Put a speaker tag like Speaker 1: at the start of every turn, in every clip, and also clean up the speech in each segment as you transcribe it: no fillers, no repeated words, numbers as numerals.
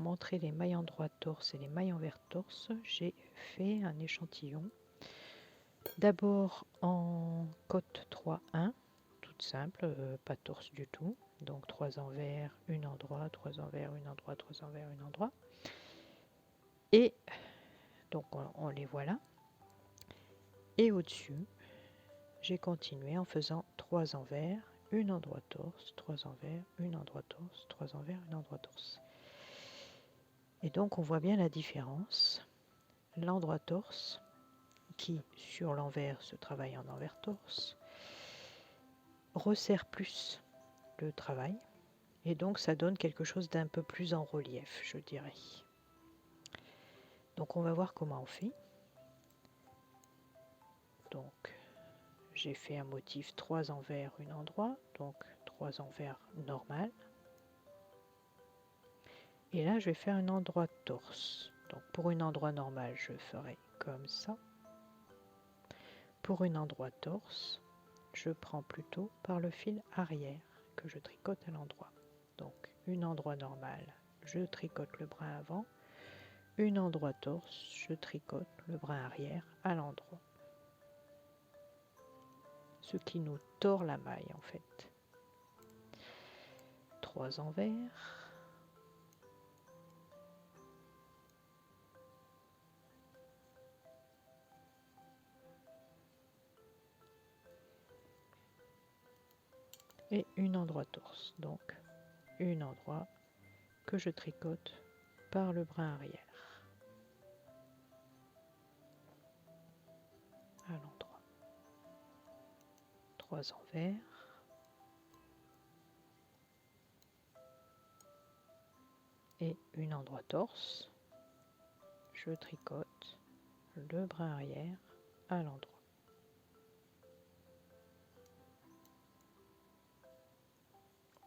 Speaker 1: montrer les mailles en droit torse et les mailles envers torse, j'ai fait un échantillon. D'abord en cote 3-1, toute simple, pas torse du tout. Donc 3 envers, une endroit, 3 envers, une endroit, 3 envers, une endroit. Et donc on les voit là. Et au-dessus, j'ai continué en faisant 3 envers, une endroit torse, 3 envers, une endroit torse, 3 envers, une endroit torse. Et donc on voit bien la différence. L'endroit torse, qui sur l'envers se travaille en envers torse, resserre plus le travail. Et donc ça donne quelque chose d'un peu plus en relief, je dirais. Donc on va voir comment on fait. Donc j'ai fait un motif 3 envers, une endroit, donc 3 envers normal. Et là je vais faire un endroit torse. Donc pour une endroit normal, je ferai comme ça. Pour une endroit torse, je prends plutôt par le fil arrière que je tricote à l'endroit. Donc une endroit normal, je tricote le brin avant. Une endroit torse, je tricote le brin arrière à l'endroit. Ce qui nous tord la maille en fait. 3 envers. Et une endroit torse. Donc une endroit que je tricote par le brin arrière à l'endroit. 3 envers. Et une endroit torse, je tricote le brin arrière à l'endroit.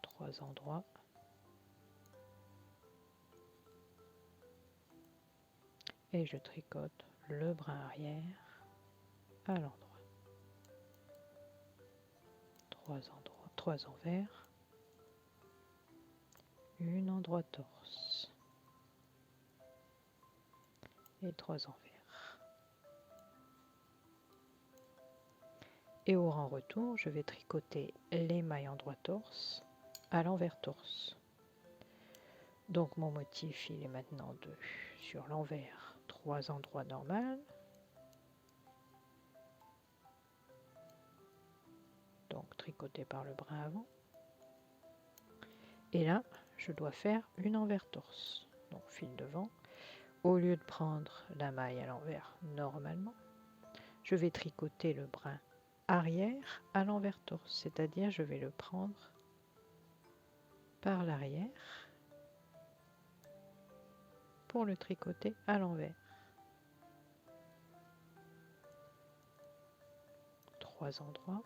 Speaker 1: 3 endroits. Et je tricote le brin arrière à l'endroit. 3 endroits, 3 envers. Une endroit torse. Et 3 envers. Et au rang retour, je vais tricoter les mailles endroit torse à l'envers torse. Donc mon motif il est maintenant sur l'envers 3 endroits normal. Donc tricoté par le brin avant. Et là, je dois faire une envers torse. Donc fil devant. Au lieu de prendre la maille à l'envers normalement, je vais tricoter le brin arrière à l'envers torse. C'est-à-dire je vais le prendre par l'arrière pour le tricoter à l'envers. 3 endroits.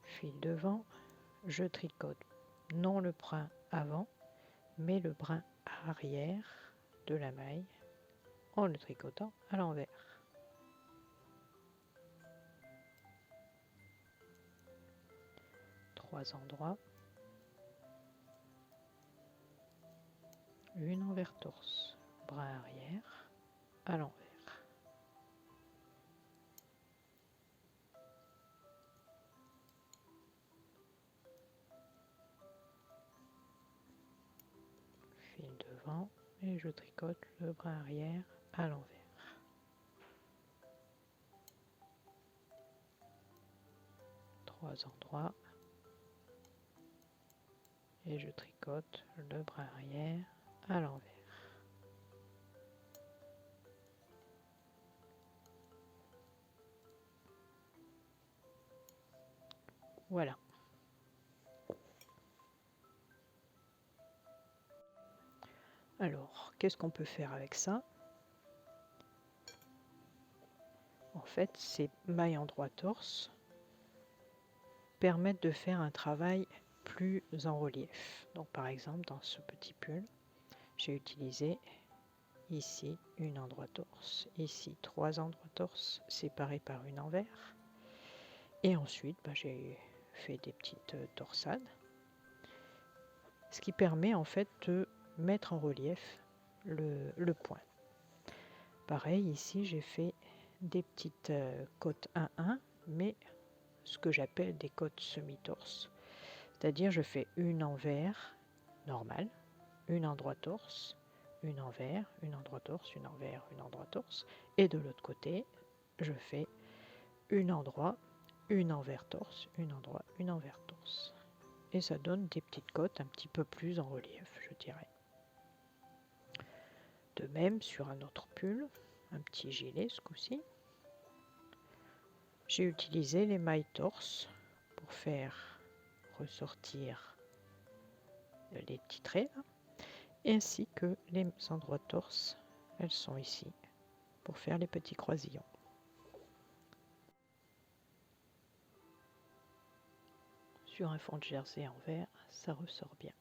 Speaker 1: Fil devant, je tricote non le brin avant, mais le brin arrière de la maille en le tricotant à l'envers. Trois endroits. Une envers torse, brin arrière à l'envers. Fil devant et je tricote le brin arrière à l'envers. Trois endroits et je tricote le brin arrière à l'envers. Voilà. Alors, qu'est-ce qu'on peut faire avec ça? En fait, ces mailles endroit torse permettent de faire un travail plus en relief. Donc par exemple, dans ce petit pull, j'ai utilisé ici une endroit torse, ici 3 endroits torse séparés par une envers. Et ensuite, j'ai fait des petites torsades, ce qui permet en fait de mettre en relief le point. Pareil, ici j'ai fait des petites côtes 1-1, mais ce que j'appelle des côtes semi-torse. C'est-à-dire je fais une envers normale, une endroit torse, une envers, une endroit torse, une envers, une endroit torse. Et de l'autre côté, je fais une endroit, une envers torse, une endroit, une envers torse. Et ça donne des petites côtes un petit peu plus en relief, je dirais. De même sur un autre pull, un petit gilet ce coup-ci. J'ai utilisé les mailles torse pour faire ressortir les petits traits là, ainsi que les endroits torse, elles sont ici pour faire les petits croisillons. Sur un fond de jersey en vert, ça ressort bien.